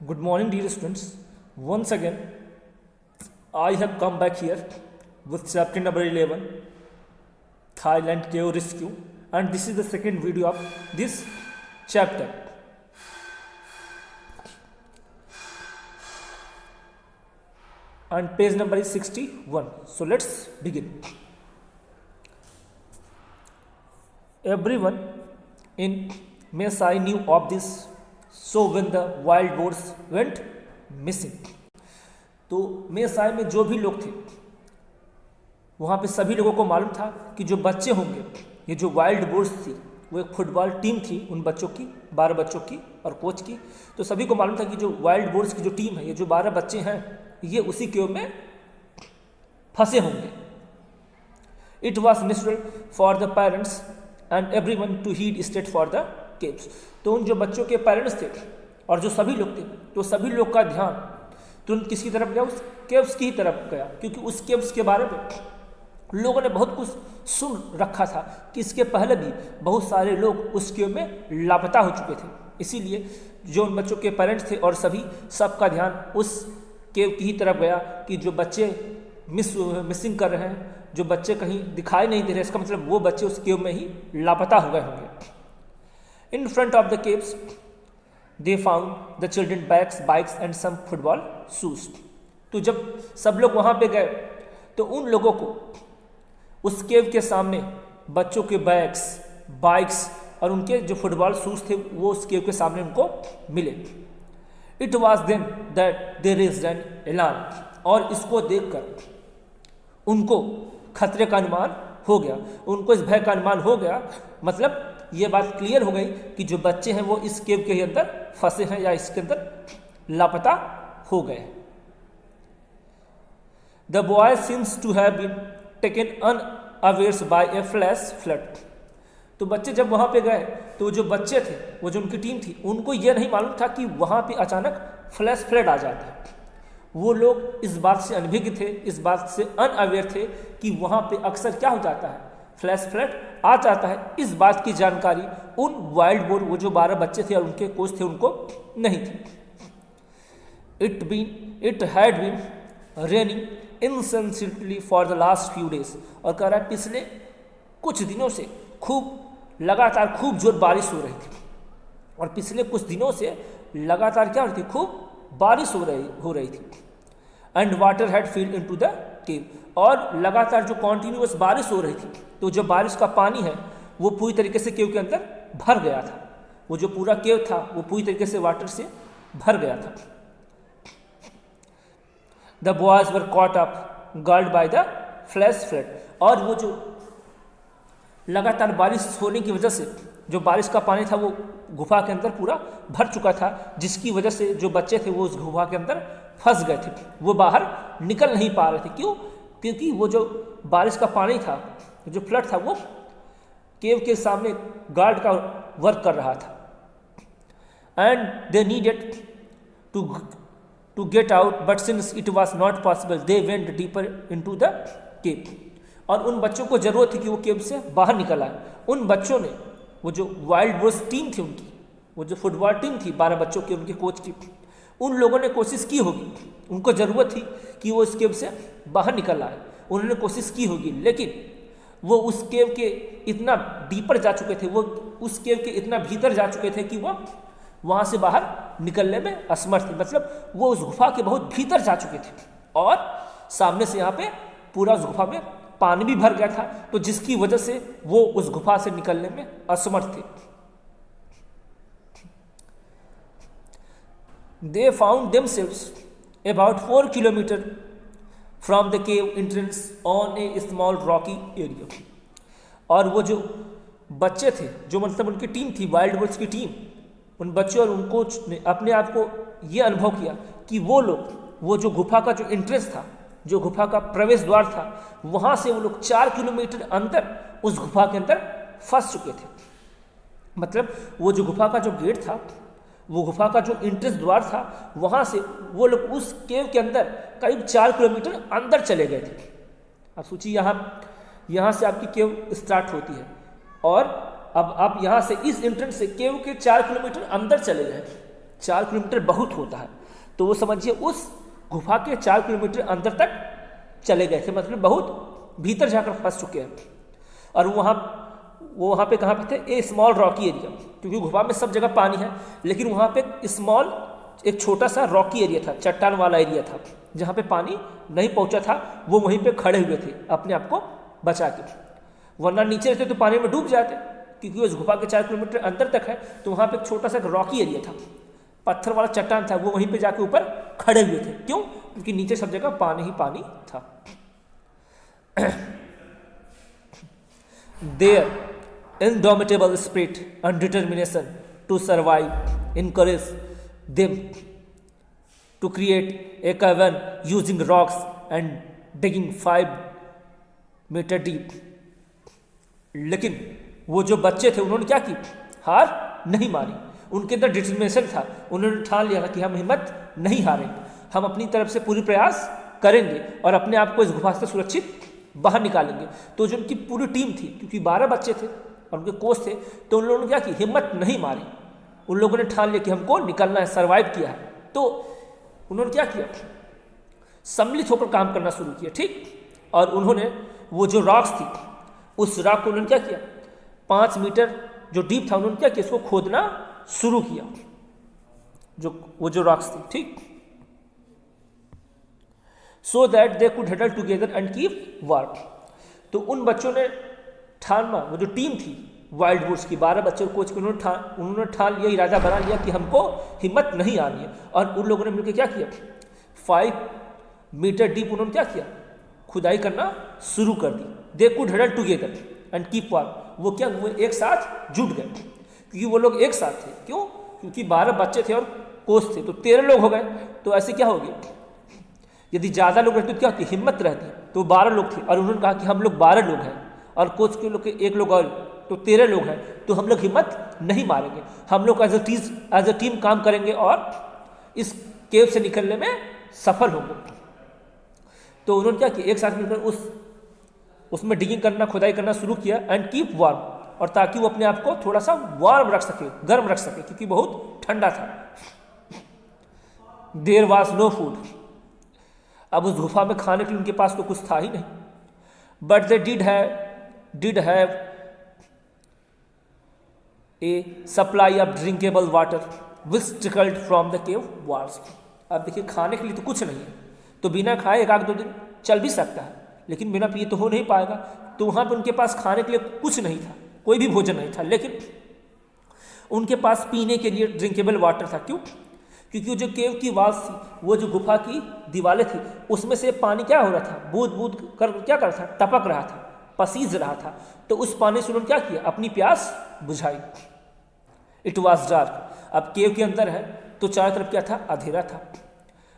Good morning, dear students. Once again, I have come back here with chapter number 11, Thailand Cave Rescue, and this is the second video of this chapter. And page number is 61. So let's begin. Everyone in Mesai knew of this. So when the wild boars went missing, तो मेसाई में जो भी लोग थे वहाँ पे सभी लोगों को मालूम था कि जो बच्चे होंगे, ये जो वाइल्ड बोर्स थी वो एक फुटबॉल टीम थी, उन बच्चों की 12 बच्चों की और कोच की। तो सभी को मालूम था कि जो वाइल्ड बोर्स की जो टीम है, ये जो 12 बच्चे हैं, ये उसी केव में फंसे होंगे। It was natural for the parents and everyone to head straight for the caves. तो उन जो बच्चों के पेरेंट्स थे और जो सभी लोग थे, तो सभी लोग का ध्यान तुरंत किसकी तरफ गया? उस केव्स की तरफ गया, क्योंकि उस केव्स के बारे में लोगों ने बहुत कुछ सुन रखा था कि इसके पहले भी बहुत सारे लोग उस केव में लापता हो चुके थे। इसीलिए जो उन बच्चों के पेरेंट्स थे और सभी सबका ध्यान उस केव की ही तरफ गया कि जो बच्चे मिसिंग कर रहे हैं, जो बच्चे कहीं दिखाई नहीं दे रहे, इसका मतलब वो बच्चे उस केव में ही लापता हो गए होंगे। In front of the caves, they found the children bags, bikes and some football shoes. तो जब सब लोग वहाँ पे गए तो उन लोगों को उस केव के सामने बच्चों के बैग्स, बाइक्स और उनके जो फुटबॉल शूज थे वो उस केव के सामने उनको मिले। It was then that they raised an alarm. और इसको देखकर उनको खतरे का अनुमान हो गया, उनको इस भय का अनुमान हो गया। मतलब ये बात क्लियर हो गई कि जो बच्चे हैं वो इस केव के अंदर फंसे हैं या इसके अंदर लापता हो गए। The boy seems to have been taken unawares by a flash flood. तो बच्चे जब वहां पे गए तो जो बच्चे थे, वो जो उनकी टीम थी, उनको ये नहीं मालूम था कि वहां पे अचानक फ्लैश फ्लड आ जाता है। वो लोग इस बात से अनभिज्ञ थे, इस बात से अनअवेयर थे कि वहां पे अक्सर क्या हो जाता है, फ्लैश फ्लड आ जाता है। इस बात की जानकारी उन वाइल्ड बोर, वो जो 12 बच्चे थे और उनके कोच थे, उनको नहीं थी। It had been raining incessantly for the last few days. और कह रहा है पिछले कुछ दिनों से लगातार खूब जोर बारिश हो रही थी। और पिछले कुछ दिनों से लगातार क्या हो रही थी? खूब बारिश हो रही थी। And water had field into the cave. और लगातार जो कॉन्टिन्यूअस बारिश हो रही थी, तो जो बारिश का पानी है वो पूरी तरीके से केव के अंदर भर गया था। वो जो पूरा केव था वो पूरी तरीके से वाटर से भर गया था। The boys were caught up girled by the flash flood. और वो जो लगातार बारिश होने की वजह से जो बारिश का पानी था वो गुफा के अंदर पूरा भर चुका था, जिसकी वजह से जो बच्चे थे वो उस गुफा के अंदर फंस गए थे, वो बाहर निकल नहीं पा रहे थे। क्यों? क्योंकि वो जो बारिश का पानी था, जो फ्लड था, वो केव के सामने गार्ड का वर्क कर रहा था। And they needed to get out but since it was not possible they went deeper into the cave. और उन बच्चों को जरूरत थी कि वो केव से बाहर निकल आए। उन बच्चों ने, वो जो वाइल्ड बोर्स टीम थी उनकी, वो जो फुटबॉल टीम थी 12 बच्चों की, उनके कोच की, उन लोगों ने कोशिश की होगी, उनको ज़रूरत थी कि वो इस केव से बाहर निकल आए, उन्होंने कोशिश की होगी, लेकिन वो उस केव के इतना डीपर जा चुके थे, वो उस केव के इतना भीतर जा चुके थे कि वो वहाँ से बाहर निकलने में असमर्थ थे। मतलब वो उस गुफा के बहुत भीतर जा चुके थे और सामने से यहाँ पे पूरा उस गुफा में पानी भी भर गया था, तो जिसकी वजह से वो उस गुफा से निकलने में असमर्थ थे। They found themselves about 4 kilometers from the cave entrance on a small rocky area. और वो जो बच्चे थे, जो मतलब उनकी टीम थी, वाइल्ड बोर्स की टीम, उन बच्चों और उन कोच ने अपने आप को ये अनुभव किया कि वो लोग, वो जो गुफा का जो एंट्रेंस था, जो गुफा का प्रवेश द्वार था, वहाँ से वो लोग 4 किलोमीटर अंदर उस गुफा के अंदर फंस चुके थे। मतलब वो जो गुफा का जो गेट था, वो गुफा का जो एंट्रेंस द्वार था, वहाँ से वो लोग उस केव के अंदर करीब 4 किलोमीटर अंदर चले गए थे। अब सोचिए, यहाँ से आपकी केव स्टार्ट होती है और अब आप यहाँ से इस एंट्रेंस से केव के 4 किलोमीटर अंदर चले गए। 4 किलोमीटर बहुत होता है, तो वो समझिए उस गुफा के 4 किलोमीटर अंदर तक चले गए थे, मतलब बहुत भीतर जाकर फंस चुके हैं। और वो वहाँ पे कहाँ पे थे, ए स्मॉल रॉकी एरिया, क्योंकि गुफा में सब जगह पानी है, लेकिन वहाँ पे एक छोटा सा रॉकी एरिया था, चट्टान वाला एरिया था, जहाँ पे पानी नहीं पहुँचा था। वो वहीं पे खड़े हुए थे अपने आप को बचा के, वरना नीचे रहते तो पानी में डूब जाते, क्योंकि उस गुफा के 4 किलोमीटर अंदर तक है। तो वहाँ पे एक छोटा सा रॉकी एरिया था, पत्थर वाला चट्टान था, वो वहीं पे जाके ऊपर खड़े हुए थे। क्यों? क्योंकि नीचे सब जगह पानी ही पानी था। Their indomitable spirit and determination to survive encouraged them to create a cavern using rocks and digging 5 metre deep. लेकिन वो जो बच्चे थे उन्होंने क्या की, हार नहीं मानी। उनके अंदर डिटर्मिनेशन था, उन्होंने ठान लिया था कि हम हिम्मत नहीं हारेंगे, हम अपनी तरफ से पूरी प्रयास करेंगे और अपने आप को इस गुफा से सुरक्षित बाहर निकालेंगे। तो जो उनकी पूरी टीम थी, क्योंकि 12 बच्चे थे और उनके कोच थे, तो उन लोगों ने क्या की, हिम्मत नहीं मारी। उन लोगों ने ठान लिया कि हमको निकलना है, सर्वाइव किया है। तो उन्होंने क्या किया, सम्मिलित होकर काम करना शुरू किया, ठीक। और उन्होंने वो जो रॉक्स थी, उस रॉक को उन्होंने क्या किया, 5 मीटर जो डीप था, उन्होंने क्या किया, इसको खोदना शुरू किया, वो जो रॉक्स थी, ठीक। So that they could huddle together and keep work. तो उन बच्चों ने ठाना, वो जो टीम थी वाइल्ड वुड्स की, 12 बच्चों कोच के, उन्होंने ठान लिया, इरादा बना लिया कि हमको हिम्मत नहीं आनी है। और उन लोगों ने मिलकर क्या किया, 5 मीटर डीप उन्होंने क्या किया, खुदाई करना शुरू कर दी। They could huddle together and keep work. वो क्या, वो एक साथ जुट गए, क्योंकि वो लोग एक साथ थे। क्यों? क्योंकि 12 बच्चे थे और कोच थे, तो 13 लोग हो गए। तो ऐसे क्या हो गया, यदि ज़्यादा लोग रहते तो क्या होती, हिम्मत रहती। तो 12 लोग थे और उन्होंने कहा कि हम लोग 12 लोग हैं और कोच के लोग एक लोग और, तो 13 लोग हैं, तो हम लोग हिम्मत नहीं मारेंगे, हम लोग एज अ टीम काम करेंगे और इस केव से निकलने में सफल होंगे। तो उन्होंने क्या किया, एक साथ मिलकर उसमें डिगिंग करना, खुदाई करना शुरू किया। एंड कीप वार्म, और ताकि वो अपने आप को थोड़ा सा वार्म रख सके, गर्म रख सके, क्योंकि बहुत ठंडा था। There was no food. अब उस गुफा में खाने के लिए उनके पास तो कुछ था ही नहीं। But they did have a supply of drinkable water which trickled from the cave walls. अब देखिए, खाने के लिए तो कुछ नहीं है, तो बिना खाए 1-2 दिन चल भी सकता है, लेकिन बिना पिए तो हो नहीं पाएगा। तो वहाँ पर उनके पास खाने के लिए कुछ नहीं था, कोई भी भोजन नहीं था, लेकिन उनके पास पीने के लिए ड्रिंकेबल वाटर था। क्यों? क्योंकि वो जो केव की वाल्स थी, वो जो गुफा की दीवारें थी, उसमें से पानी क्या हो रहा था, बूंद बूंद कर क्या कर रहा था, टपक रहा था, पसीज रहा था। तो उस पानी से उन्होंने क्या किया, अपनी प्यास बुझाई। It was dark. अब केव के अंदर है तो चारों तरफ क्या था, अंधेरा था।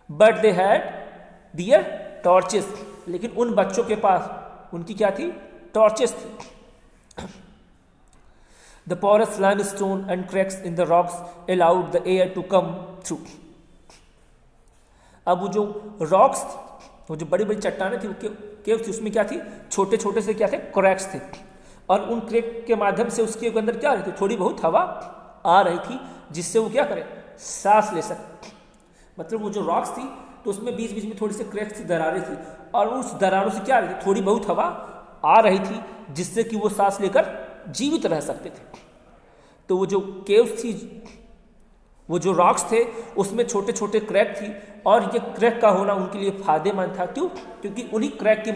But they had their torches. लेकिन उन बच्चों के पास उनकी क्या थी, टॉर्चेस थी। The porous limestone and cracks in the rocks allowed the air to come through. अब वो जो रॉक्स थी, वो जो बड़ी बड़ी चट्टानें थी, केव थी, उसमें क्या थी, छोटे छोटे से क्या थे, क्रैक्स थे। और उन क्रैक के माध्यम से उसके अंदर क्या रही थी, थोड़ी बहुत हवा आ रही थी, जिससे वो क्या करे, सांस ले सके। मतलब वो जो रॉक्स थी, तो उसमें बीच बीच में थोड़ी सी क्रैक्स थी, दरारें थी, और उस दरारों से क्या रही थी, थोड़ी बहुत हवा आ रही थी, जिससे कि वो सांस लेकर जीवित रह सकते थे। तो वो जो केव्स थी, वो जो रॉक्स थे, उसमें छोटे छोटे क्रैक थी, और ये क्रैक का होना उनके लिए फायदेमंद था। क्यों? क्योंकि उन्हीं क्रैक के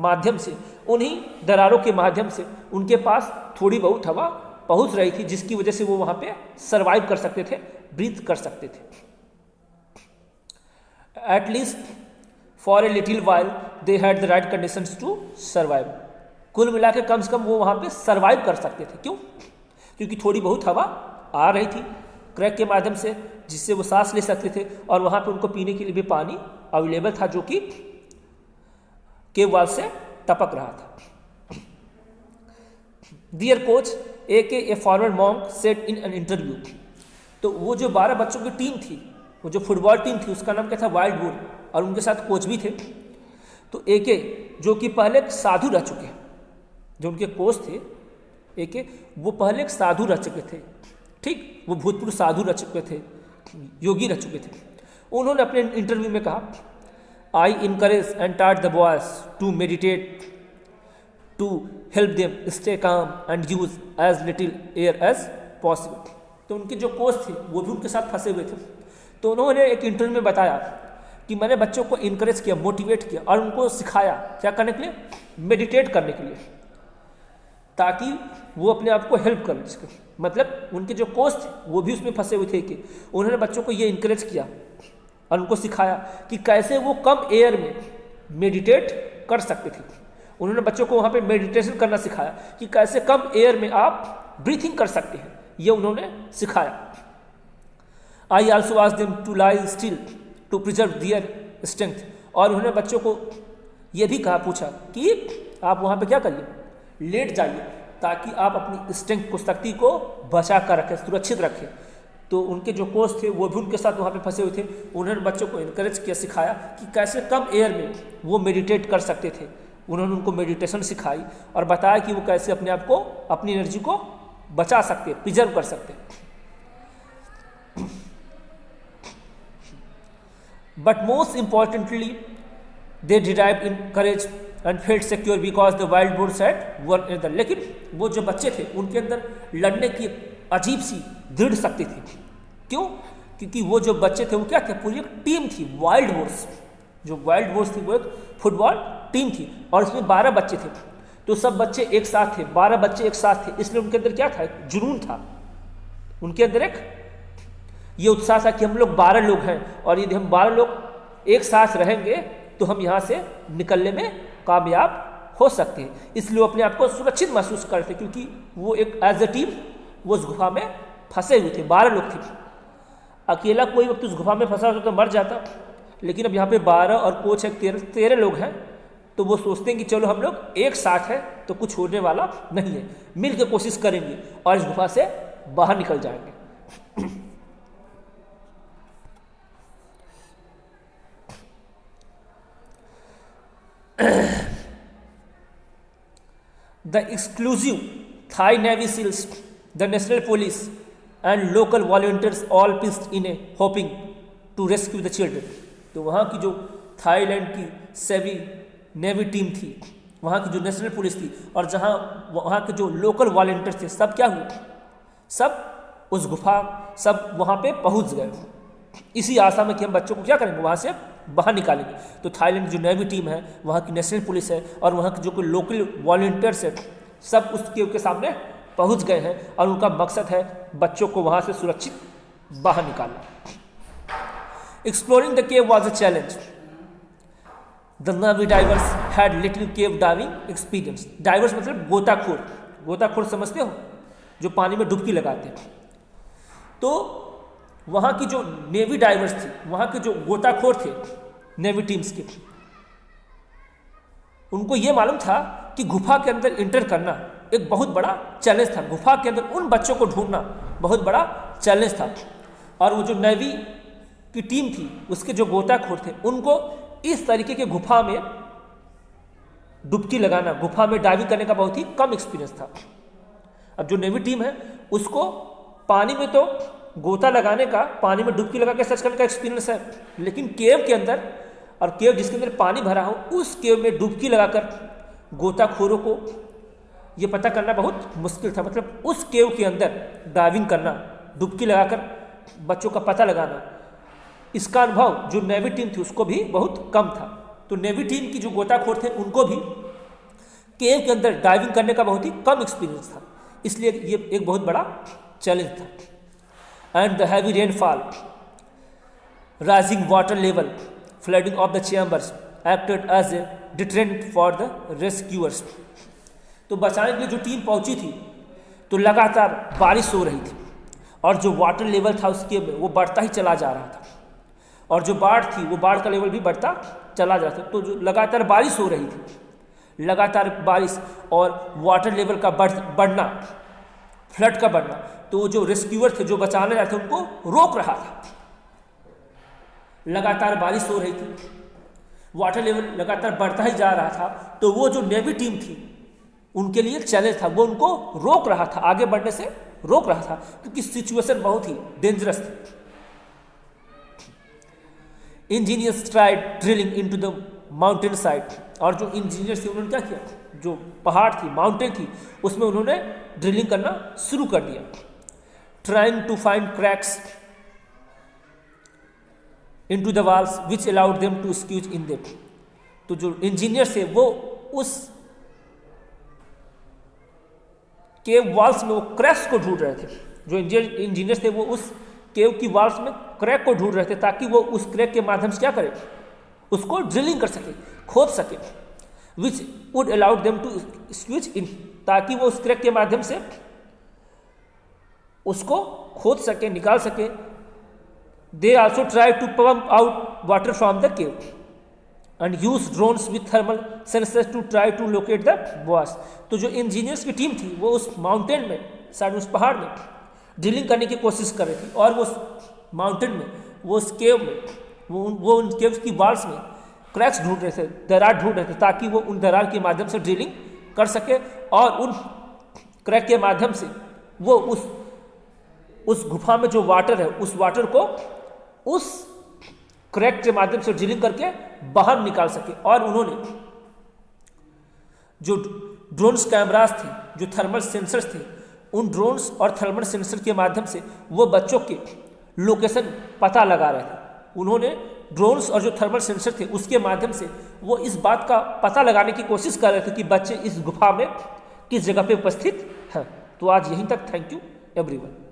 माध्यम से, उन्हीं दरारों के माध्यम से उनके पास थोड़ी बहुत हवा पहुंच रही थी, जिसकी वजह से वो वहां पे सर्वाइव कर सकते थे, ब्रीथ कर सकते थे। At least for a little while they had the right conditions to survive. कुल मिला के कम से कम वो वहां पे सर्वाइव कर सकते थे। क्यों? क्योंकि थोड़ी बहुत हवा आ रही थी क्रैक के माध्यम से, जिससे वो सांस ले सकते थे, और वहाँ पे उनको पीने के लिए भी पानी अवेलेबल था, जो कि केव वॉल से टपक रहा था। Their coach a former monk said in an interview. तो वो जो 12 बच्चों की टीम थी, वो जो फुटबॉल टीम थी, उसका नाम क्या था, वाइल्ड वुड, और उनके साथ कोच भी थे। तो ए जो कि पहले साधु रह चुके, जो उनके कोच थे वो पहले एक साधु रह चुके थे, ठीक, वो भूतपूर्व साधु रह चुके थे, योगी रह चुके थे। उन्होंने अपने इंटरव्यू में कहा, I encourage and taught the boys to meditate to help them stay calm and use as little air as possible. तो उनके जो कोच थे वो भी उनके साथ फंसे हुए थे। तो उन्होंने एक इंटरव्यू में बताया कि मैंने बच्चों को इनकरेज किया, मोटिवेट किया और उनको सिखाया क्या करने के लिए, मेडिटेट करने के लिए, ताकि वो अपने आप को हेल्प कर सके। मतलब उनके जो कोच थे वो भी उसमें फंसे हुए थे कि उन्होंने बच्चों को ये इनकरेज किया और उनको सिखाया कि कैसे वो कम एयर में मेडिटेट कर सकते थे। उन्होंने बच्चों को वहाँ पे मेडिटेशन करना सिखाया कि कैसे कम एयर में आप ब्रीथिंग कर सकते हैं, ये उन्होंने सिखाया। I also asked them to lie still to preserve their strength. और उन्होंने बच्चों को ये भी कहा, पूछा कि आप वहाँ पे क्या करिए, लेट जाइए, ताकि आप अपनी स्ट्रेंथ को, शक्ति को बचा कर रखें, सुरक्षित रखें। तो उनके जो कोच थे वो भी उनके साथ वहाँ पे फंसे हुए थे। उन्होंने बच्चों को इनकरेज किया, सिखाया कि कैसे कम एयर में वो मेडिटेट कर सकते थे। उन्होंने उनको मेडिटेशन सिखाई और बताया कि वो कैसे अपने आप को, अपनी एनर्जी को बचा सकते, प्रिजर्व कर सकते। But most importantly they derive in courage and felt secure because the Wild Boars at one another. लेकिन वो जो बच्चे थे उनके अंदर लड़ने की अजीब सी दृढ़ शक्ति थी। क्यों? क्योंकि वो जो बच्चे थे वो क्या थे, पूरी एक टीम थी। वाइल्ड बोर्ड्स, जो वाइल्ड बोर्ड्स थी वो एक फुटबॉल टीम थी और इसमें 12 बच्चे थे। तो सब बच्चे एक साथ थे, 12 बच्चे एक साथ थे, इसलिए उनके अंदर क्या था, जुनून था। उनके अंदर एक ये उत्साह था कि हम लोग 12 लोग हैं और यदि हम 12 लोग एक साथ रहेंगे तो हम यहाँ से निकलने में कामयाब हो सकते हैं। इसलिए वो अपने आप को सुरक्षित महसूस करते, क्योंकि वो एक एज ए टीम वो उस गुफा में फंसे हुए थे, 12 लोग थे। अकेला कोई वक्त उस गुफा में फंसा होता तो मर जाता, लेकिन अब यहाँ पे 12 और कोच है 13 लोग हैं। तो वो सोचते हैं कि चलो हम लोग एक साथ हैं तो कुछ होने वाला नहीं है, मिल के कोशिश करेंगे और इस गुफा से बाहर निकल जाएंगे। The exclusive Thai Navy SEALs, the National Police and local volunteers all pitched in a hoping to rescue the children. तो वहाँ की जो थाईलैंड की सेवी नेवी टीम थी, वहाँ की जो नेशनल पुलिस थी और जहाँ वहाँ के जो लोकल वॉलंटियर्स थे, सब क्या हुए, सब उस गुफा, सब वहाँ पे पहुँच गए इसी आशा में कि हम बच्चों को क्या करेंगे, वहाँ से बाहर निकालेंगे। तो थाईलैंड जो नेवी टीम है, वहाँ की नेशनल पुलिस है और वहाँ के जो कोई लोकल वॉलंटियर्स है, सब उसके सामने पहुँच गए हैं और उनका मकसद है बच्चों को वहाँ से सुरक्षित बाहर निकालना। Exploring the cave was a challenge. The navy diverse had little cave diving experience. Diverse मतलब गोताखोर, गोताखोर समझते हो, जो पानी में डुबकी लगाते हैं। तो वहाँ की जो नेवी डाइवर्स थी, वहाँ के जो गोताखोर थे नेवी टीम्स के, उनको ये मालूम था कि गुफा के अंदर इंटर करना एक बहुत बड़ा चैलेंज था। गुफा के अंदर उन बच्चों को ढूंढना बहुत बड़ा चैलेंज था। और वो जो नेवी की टीम थी, उसके जो गोताखोर थे, उनको इस तरीके के गुफा में डुबकी लगाना, गुफा में डाइविंग करने का बहुत ही कम एक्सपीरियंस था। अब जो नेवी टीम है उसको पानी में तो गोता लगाने का, पानी में डुबकी लगा के सर्च करने का एक्सपीरियंस है, लेकिन केव के अंदर, और केव जिसके अंदर पानी भरा हो, उस केव में डुबकी लगाकर गोताखोरों को ये पता करना बहुत मुश्किल था। मतलब उस केव के अंदर डाइविंग करना, डुबकी लगाकर बच्चों का पता लगाना, इसका अनुभव जो नेवी टीम थी उसको भी बहुत कम था। तो नेवी टीम की जो गोताखोर थे उनको भी केव के अंदर डाइविंग करने का बहुत ही कम एक्सपीरियंस था, इसलिए ये एक बहुत बड़ा चैलेंज था। And the heavy rainfall, rising water level, flooding of the chambers acted as a deterrent for the rescuers. तो बचाने के लिए जो टीम पहुंची थी तो लगातार बारिश हो रही थी और जो वाटर लेवल था उसके में वो बढ़ता ही चला जा रहा था, और जो बाढ़ थी वो बाढ़ का लेवल भी बढ़ता चला जा रहा था। तो जो लगातार बारिश हो रही थी, लगातार बारिश और वाटर लेवल का बढ़ना, फ्लड का बढ़ना, तो जो रेस्क्यूअर थे, जो बचाने रहे थे, उनको रोक रहा था। लगातार बारिश हो रही थी, वाटर लेवल लगातार बढ़ता ही जा रहा था, तो वो जो नेवी टीम थी उनके लिए चैलेंज था, वो उनको रोक रहा था, आगे बढ़ने से रोक रहा था, क्योंकि सिचुएशन बहुत ही डेंजरस थी। Engineers tried drilling into the mountain side, और जो इंजीनियर्स थे उन्होंने क्या किया, जो पहाड़ थी, माउंटेन थी, उसमें उन्होंने ड्रिलिंग करना शुरू कर दिया। Trying to find cracks into the walls which allowed them to squeeze in them. तो जो इंजीनियर्स थे वो उस केव वॉल्स में वो क्रैक्स को ढूंढ रहे थे। जो इंजीनियर्स थे वो उस केव की वॉल्स में क्रैक को ढूंढ रहे थे ताकि वो उस क्रैक के माध्यम से क्या करे, उसको ड्रिलिंग कर सके, खोद सके। Which would allowed them to squeeze in, ताकि वो उस क्रैक के माध्यम से उसको खोद सके, निकाल सके। They also try to pump out water from the cave and use drones with thermal sensors to try to locate the boys. तो जो इंजीनियर्स की टीम थी वो उस माउंटेन में, शायद उस पहाड़ में ड्रिलिंग करने की कोशिश कर रही थी, और वो माउंटेन में, वो उस केव में, वो उन केव्स की वॉल्स में क्रैक्स ढूंढ रहे थे, दरार ढूंढ रहे थे, ताकि वो उन दरार के माध्यम से ड्रिलिंग कर सके और उन क्रैक के माध्यम से वो उस गुफा में जो वाटर है, उस वाटर को उस क्रैक के माध्यम से ड्रिलिंग करके बाहर निकाल सके। और उन्होंने जो ड्रोन्स कैमरास थे, जो थर्मल सेंसर्स थे, उन ड्रोन्स और थर्मल सेंसर के माध्यम से वो बच्चों के लोकेशन पता लगा रहे थे। उन्होंने ड्रोन्स और जो थर्मल सेंसर थे उसके माध्यम से वो इस बात का पता लगाने की कोशिश कर रहे थे कि बच्चे इस गुफा में किस जगह पे उपस्थित हैं। तो आज यहीं तक, थैंक यू एवरीवन।